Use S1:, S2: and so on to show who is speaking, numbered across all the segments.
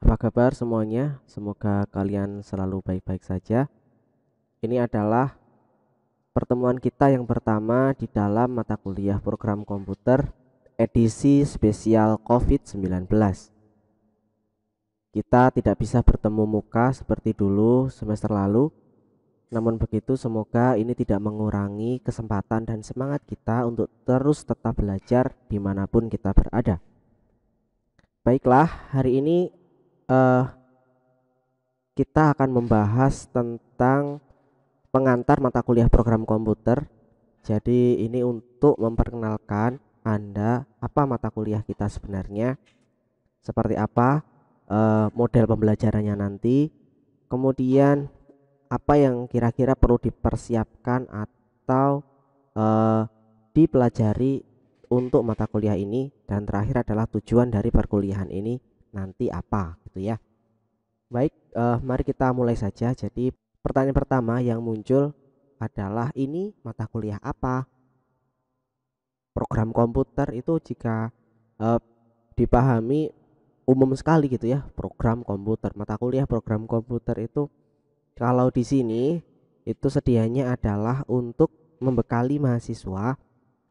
S1: Apa kabar semuanya? Semoga kalian selalu baik-baik saja. Ini adalah pertemuan kita yang pertama di dalam mata kuliah program komputer edisi spesial COVID-19. Kita tidak bisa bertemu muka seperti dulu semester lalu. Namun begitu, semoga ini tidak mengurangi kesempatan dan semangat kita untuk terus tetap belajar dimanapun kita berada. Baiklah, hari ini eh, kita akan membahas tentang pengantar mata kuliah program komputer. Jadi ini untuk memperkenalkan Anda apa mata kuliah kita sebenarnya, seperti apa model pembelajarannya nanti, kemudian apa yang kira-kira perlu dipersiapkan atau eh, dipelajari untuk mata kuliah ini, dan terakhir adalah tujuan dari perkuliahan ini nanti apa gitu ya. Baik, mari kita mulai saja. Jadi pertanyaan pertama yang muncul adalah ini mata kuliah apa? Program komputer itu jika eh, dipahami umum sekali gitu ya, program komputer, mata kuliah program komputer itu kalau di sini itu sedianya adalah untuk membekali mahasiswa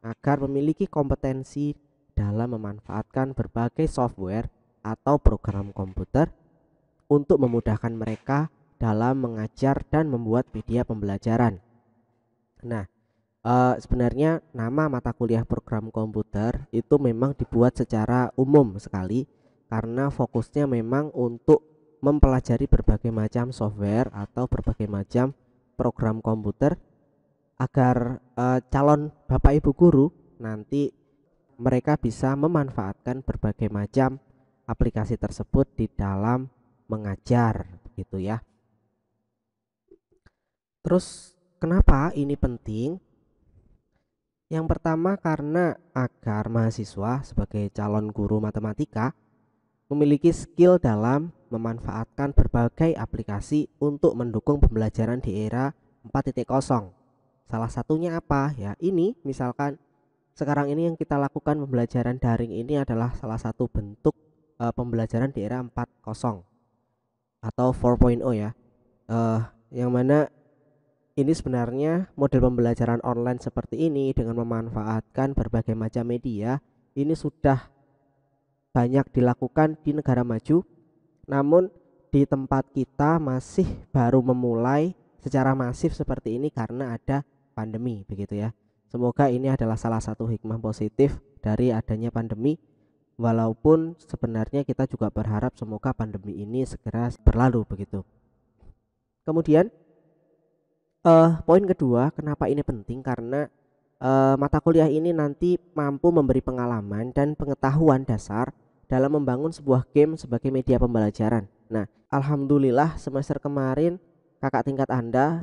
S1: agar memiliki kompetensi dalam memanfaatkan berbagai software atau program komputer untuk memudahkan mereka dalam mengajar dan membuat media pembelajaran. Nah, sebenarnya nama mata kuliah program komputer itu memang dibuat secara umum sekali karena fokusnya memang untuk mempelajari berbagai macam software atau berbagai macam program komputer agar calon Bapak Ibu guru nanti mereka bisa memanfaatkan berbagai macam aplikasi tersebut di dalam mengajar gitu ya. Terus kenapa ini penting? Yang pertama karena agar mahasiswa sebagai calon guru matematika memiliki skill dalam memanfaatkan berbagai aplikasi untuk mendukung pembelajaran di era 4.0. Salah satunya apa? Ya, ini misalkan sekarang ini yang kita lakukan pembelajaran daring ini adalah salah satu bentuk pembelajaran di era 4.0 atau 4.0 ya. Eh yang mana ini sebenarnya model pembelajaran online seperti ini dengan memanfaatkan berbagai macam media ini sudah banyak dilakukan di negara maju, namun di tempat kita masih baru memulai secara masif seperti ini karena ada pandemi begitu ya. Semoga ini adalah salah satu hikmah positif dari adanya pandemi, walaupun sebenarnya kita juga berharap semoga pandemi ini segera berlalu begitu. Kemudian poin kedua, kenapa ini penting? Karena mata kuliah ini nanti mampu memberi pengalaman dan pengetahuan dasar dalam membangun sebuah game sebagai media pembelajaran. Nah, alhamdulillah semester kemarin kakak tingkat Anda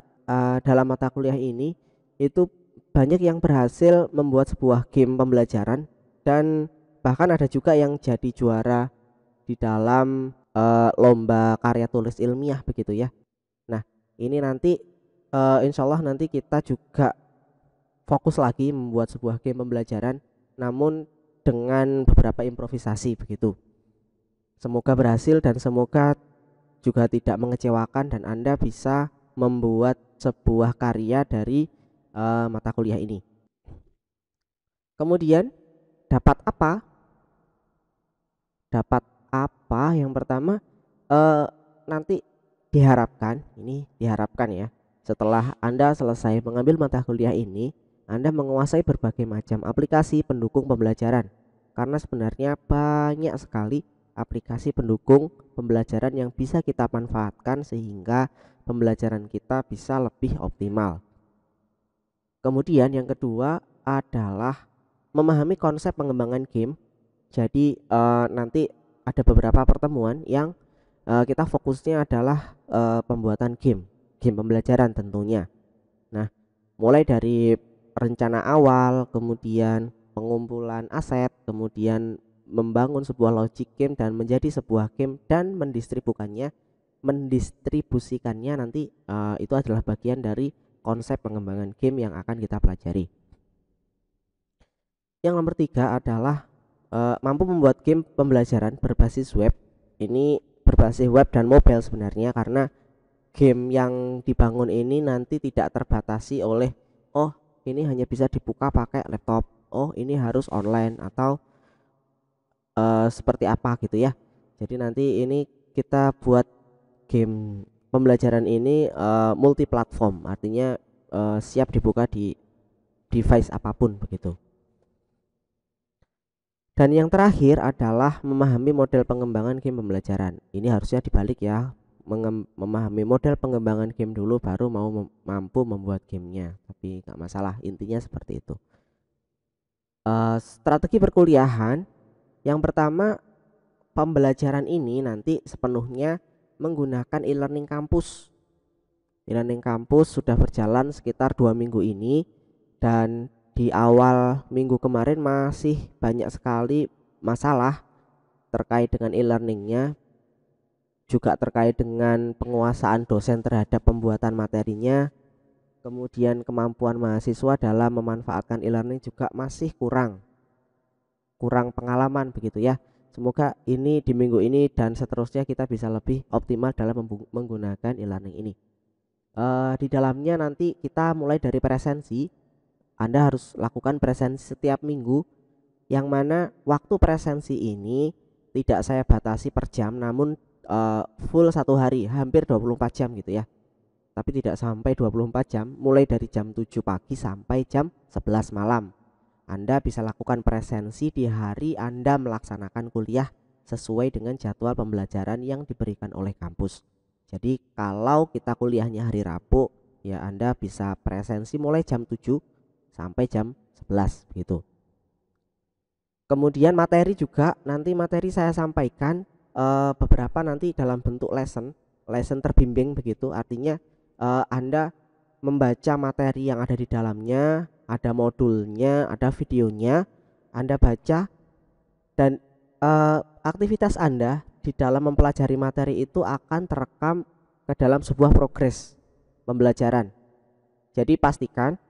S1: dalam mata kuliah ini itu banyak yang berhasil membuat sebuah game pembelajaran dan bahkan ada juga yang jadi juara di dalam lomba karya tulis ilmiah begitu ya. Nah, ini nanti insya Allah nanti kita juga fokus lagi membuat sebuah game pembelajaran, namun dengan beberapa improvisasi begitu. Semoga berhasil dan semoga juga tidak mengecewakan dan Anda bisa membuat sebuah karya dari mata kuliah ini. Kemudian dapat apa? Dapat apa? Yang pertama nanti diharapkan ya, setelah Anda selesai mengambil mata kuliah ini, Anda menguasai berbagai macam aplikasi pendukung pembelajaran. Karena sebenarnya banyak sekali aplikasi pendukung pembelajaran yang bisa kita manfaatkan sehingga pembelajaran kita bisa lebih optimal. Kemudian yang kedua adalah memahami konsep pengembangan game. Jadi nanti ada beberapa pertemuan yang kita fokusnya adalah pembuatan game pembelajaran tentunya. Nah, mulai dari rencana awal, kemudian pengumpulan aset, kemudian membangun sebuah logic game dan menjadi sebuah game dan mendistribusikannya nanti itu adalah bagian dari konsep pengembangan game yang akan kita pelajari. Yang nomor tiga adalah mampu membuat game pembelajaran berbasis web. Ini berbasis web dan mobile sebenarnya, karena game yang dibangun ini nanti tidak terbatasi oleh oh ini hanya bisa dibuka pakai laptop, oh ini harus online atau seperti apa gitu ya. Jadi nanti ini kita buat game pembelajaran ini multi platform, artinya siap dibuka di device apapun begitu. Dan yang terakhir adalah memahami model pengembangan game pembelajaran. Ini harusnya dibalik ya, memahami model pengembangan game dulu baru mampu membuat gamenya. Tapi nggak masalah, intinya seperti itu. Strategi perkuliahan yang pertama, pembelajaran ini nanti sepenuhnya menggunakan e-learning kampus. E-learning kampus sudah berjalan sekitar 2 minggu ini, dan di awal minggu kemarin masih banyak sekali masalah terkait dengan e-learningnya, juga terkait dengan penguasaan dosen terhadap pembuatan materinya, kemudian kemampuan mahasiswa dalam memanfaatkan e-learning juga masih kurang pengalaman begitu ya. Semoga ini di minggu ini dan seterusnya kita bisa lebih optimal dalam menggunakan e-learning ini. Di dalamnya nanti kita mulai dari presensi. Anda harus lakukan presensi setiap minggu, yang mana waktu presensi ini tidak saya batasi per jam, namun full 1 hari, hampir 24 jam gitu ya. Tapi tidak sampai 24 jam, mulai dari jam 7 pagi sampai jam 11 malam. Anda bisa lakukan presensi di hari Anda melaksanakan kuliah sesuai dengan jadwal pembelajaran yang diberikan oleh kampus. Jadi kalau kita kuliahnya hari Rabu, ya Anda bisa presensi mulai jam 7 sampai jam 11 gitu. Kemudian materi juga, nanti materi saya sampaikan beberapa nanti dalam bentuk lesson terbimbing begitu. Artinya Anda membaca materi yang ada di dalamnya, ada modulnya, ada videonya, Anda baca, dan aktivitas Anda di dalam mempelajari materi itu akan terekam ke dalam sebuah progres pembelajaran. Jadi pastikan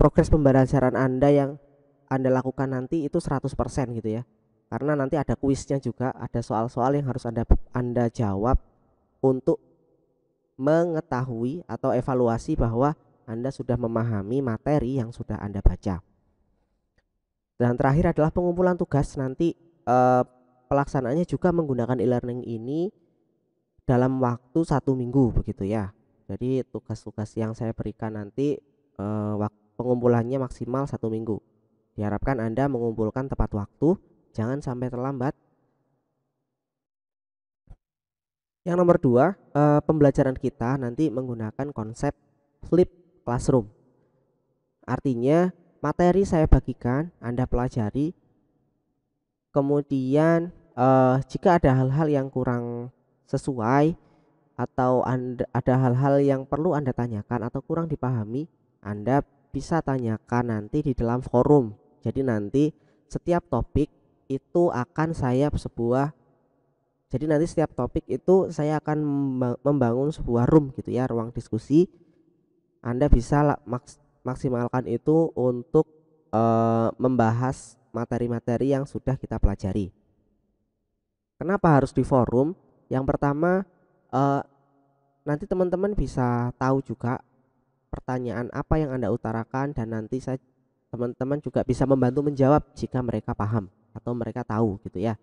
S1: progres pembelajaran Anda yang Anda lakukan nanti itu 100% gitu ya. Karena nanti ada kuisnya juga, ada soal-soal yang harus Anda jawab untuk mengetahui atau evaluasi bahwa Anda sudah memahami materi yang sudah Anda baca. Dan terakhir adalah pengumpulan tugas. Nanti pelaksanaannya juga menggunakan e-learning ini dalam waktu 1 minggu begitu ya. Jadi tugas-tugas yang saya berikan nanti pengumpulannya maksimal 1 minggu. Diharapkan Anda mengumpulkan tepat waktu, jangan sampai terlambat. Yang nomor 2, pembelajaran kita nanti menggunakan konsep flip classroom. Artinya materi saya bagikan, Anda pelajari, kemudian jika ada hal-hal yang kurang sesuai atau ada hal-hal yang perlu Anda tanyakan atau kurang dipahami, Anda bisa tanyakan nanti di dalam forum. Jadi nanti setiap topik itu akan jadi nanti setiap topik itu saya akan membangun sebuah room gitu ya, ruang diskusi. Anda bisa maksimalkan itu untuk membahas materi-materi yang sudah kita pelajari. Kenapa harus di forum? Yang pertama, nanti teman-teman bisa tahu juga pertanyaan apa yang Anda utarakan, dan nanti teman-teman juga bisa membantu menjawab jika mereka paham atau mereka tahu gitu ya.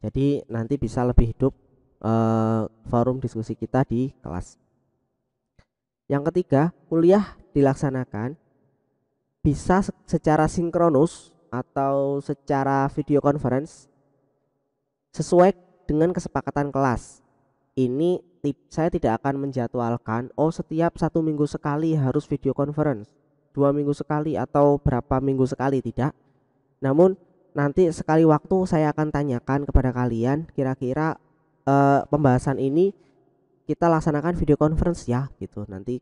S1: Jadi nanti bisa lebih hidup forum diskusi kita di kelas. Yang ketiga, kuliah dilaksanakan bisa secara sinkronus atau secara video conference sesuai dengan kesepakatan kelas. Ini saya tidak akan menjadwalkan setiap 1 minggu sekali harus video conference, 2 minggu sekali atau berapa minggu sekali, tidak. Namun nanti sekali waktu saya akan tanyakan kepada kalian, kira-kira pembahasan ini kita laksanakan video conference ya gitu. Nanti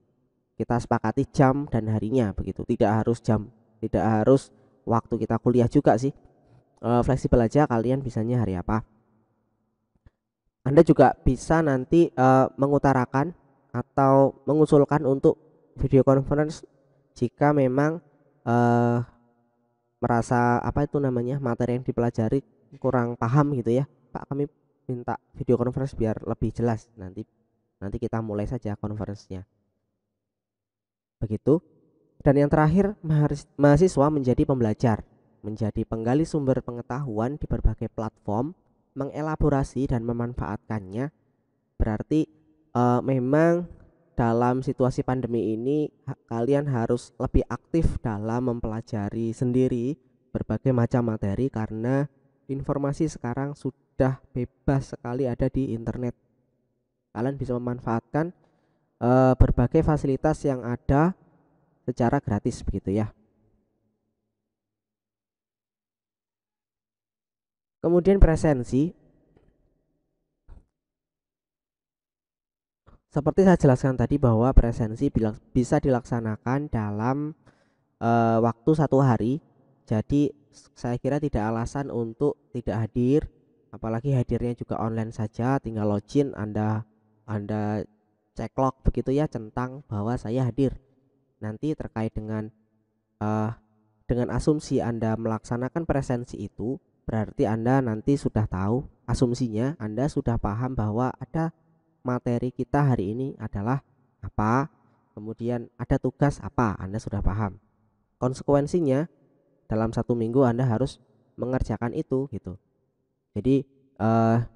S1: kita sepakati jam dan harinya begitu. Tidak harus waktu kita kuliah juga sih. Fleksibel aja kalian bisanya hari apa. Anda juga bisa nanti mengutarakan atau mengusulkan untuk video conference jika memang merasa materi yang dipelajari kurang paham gitu ya. Pak, kami minta video conference biar lebih jelas. Nanti kita mulai saja conference-nya. Begitu. Dan yang terakhir, mahasiswa menjadi pembelajar, menjadi penggali sumber pengetahuan di berbagai platform, mengelaborasi dan memanfaatkannya. Berarti memang dalam situasi pandemi ini kalian harus lebih aktif dalam mempelajari sendiri berbagai macam materi, karena informasi sekarang sudah bebas sekali ada di internet. Kalian bisa memanfaatkan berbagai fasilitas yang ada secara gratis begitu ya. Kemudian presensi, seperti saya jelaskan tadi bahwa presensi bisa dilaksanakan dalam waktu 1 hari. Jadi saya kira tidak alasan untuk tidak hadir, apalagi hadirnya juga online saja, tinggal login, Anda cek log begitu ya, centang bahwa saya hadir. Nanti terkait dengan asumsi Anda melaksanakan presensi itu, berarti Anda nanti sudah tahu asumsinya, Anda sudah paham bahwa ada materi kita hari ini adalah apa, kemudian ada tugas apa, Anda sudah paham. Konsekuensinya dalam 1 minggu Anda harus mengerjakan itu gitu. Jadi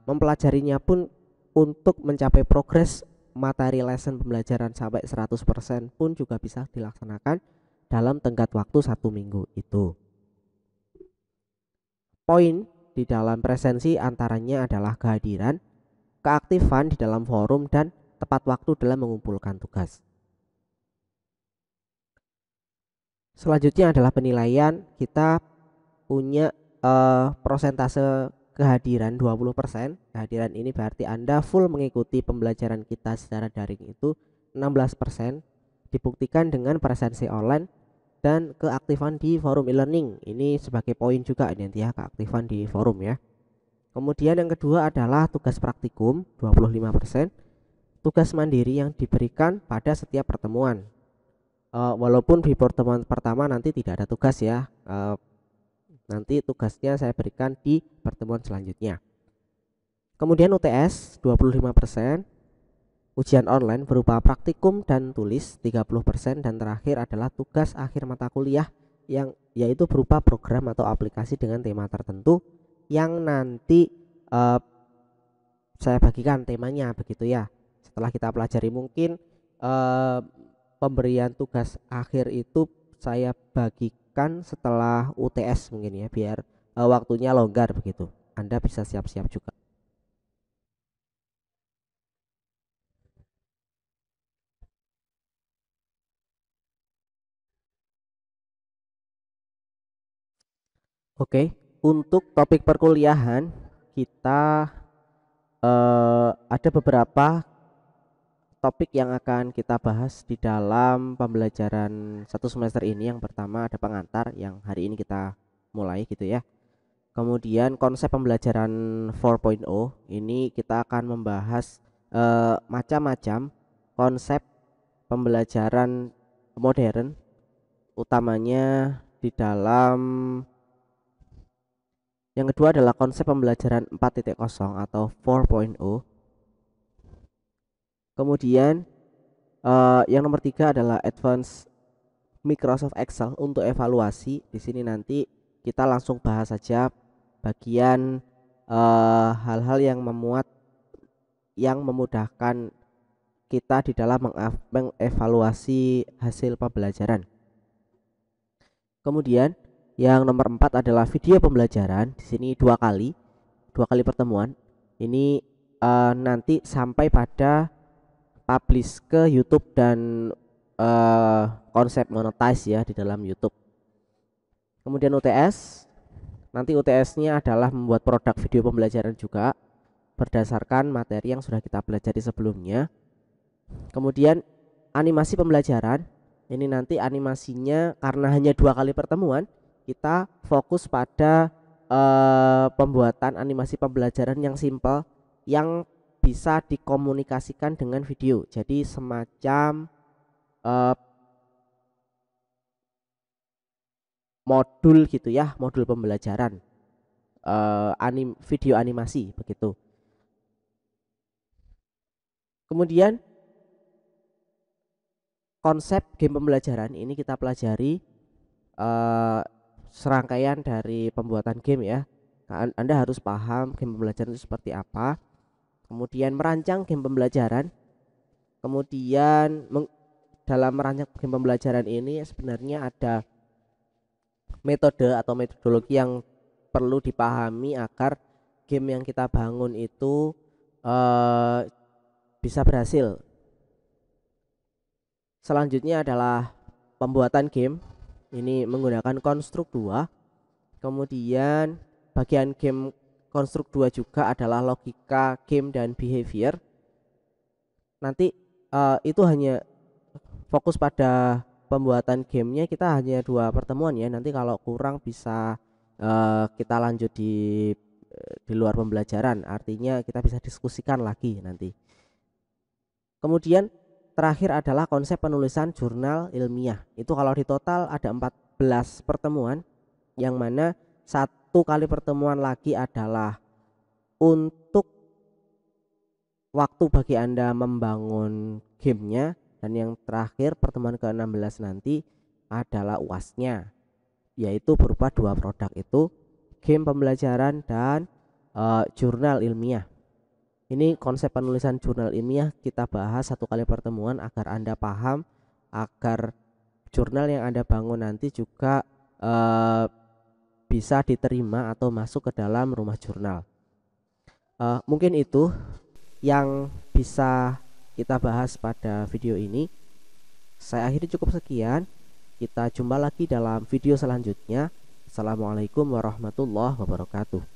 S1: mempelajarinya pun untuk mencapai progres materi lesson pembelajaran sampai 100% pun juga bisa dilaksanakan dalam tenggat waktu 1 minggu itu. Poin di dalam presensi antaranya adalah kehadiran, keaktifan di dalam forum, dan tepat waktu dalam mengumpulkan tugas. Selanjutnya adalah penilaian. Kita punya prosentase kehadiran 20%. Kehadiran ini berarti Anda full mengikuti pembelajaran kita secara daring itu 16%, dibuktikan dengan presensi online dan keaktifan di forum e-learning. Ini sebagai poin juga nanti ya, keaktifan di forum ya. Kemudian yang kedua adalah tugas praktikum 25%, tugas mandiri yang diberikan pada setiap pertemuan. Walaupun di pertemuan pertama nanti tidak ada tugas ya, nanti tugasnya saya berikan di pertemuan selanjutnya. Kemudian UTS 25%, ujian online berupa praktikum dan tulis 30%, dan terakhir adalah tugas akhir mata kuliah yang yaitu berupa program atau aplikasi dengan tema tertentu yang nanti saya bagikan temanya begitu ya. Setelah kita pelajari, mungkin pemberian tugas akhir itu saya bagikan setelah UTS mungkin ya, biar waktunya longgar begitu. Anda bisa siap-siap juga. Oke, untuk topik perkuliahan kita ada beberapa topik yang akan kita bahas di dalam pembelajaran 1 semester ini. Yang pertama ada pengantar yang hari ini kita mulai gitu ya. Kemudian konsep pembelajaran 4.0 ini kita akan membahas macam-macam konsep pembelajaran modern, utamanya di dalam. Yang kedua adalah konsep pembelajaran 4.0 atau 4.0. Kemudian yang nomor 3 adalah Advanced Microsoft Excel untuk evaluasi. Di sini nanti kita langsung bahas saja bagian hal-hal yang memudahkan kita di dalam mengevaluasi hasil pembelajaran. Kemudian yang nomor 4 adalah video pembelajaran. Di sini dua kali pertemuan. Ini nanti sampai pada publish ke YouTube dan konsep monetize ya di dalam YouTube. Kemudian UTS. Nanti UTS-nya adalah membuat produk video pembelajaran juga berdasarkan materi yang sudah kita pelajari sebelumnya. Kemudian animasi pembelajaran. Ini nanti animasinya karena hanya 2 kali pertemuan, kita fokus pada pembuatan animasi pembelajaran yang simple yang bisa dikomunikasikan dengan video. Jadi semacam modul gitu ya, modul pembelajaran video animasi begitu. Kemudian konsep game pembelajaran ini kita pelajari serangkaian dari pembuatan game ya. Anda harus paham game pembelajaran itu seperti apa. Kemudian merancang game pembelajaran. Kemudian dalam merancang game pembelajaran ini sebenarnya ada metode atau metodologi yang perlu dipahami agar game yang kita bangun itu bisa berhasil. Selanjutnya adalah pembuatan game. Ini menggunakan konstruk 2. Kemudian bagian game konstruk 2 juga adalah logika game dan behavior. Nanti itu hanya fokus pada pembuatan gamenya, kita hanya 2 pertemuan ya. Nanti kalau kurang bisa kita lanjut di luar pembelajaran. Artinya kita bisa diskusikan lagi nanti. Kemudian terakhir adalah konsep penulisan jurnal ilmiah. Itu kalau di total ada 14 pertemuan, yang mana 1 kali pertemuan lagi adalah untuk waktu bagi Anda membangun gamenya, dan yang terakhir pertemuan ke-16 nanti adalah UASnya, yaitu berupa 2 produk, itu game pembelajaran dan jurnal ilmiah. Ini konsep penulisan jurnal ilmiah kita bahas 1 kali pertemuan agar Anda paham, agar jurnal yang Anda bangun nanti juga bisa diterima atau masuk ke dalam rumah jurnal. Mungkin itu yang bisa kita bahas pada video ini. Saya akhiri cukup sekian. Kita jumpa lagi dalam video selanjutnya. Assalamualaikum warahmatullahi wabarakatuh.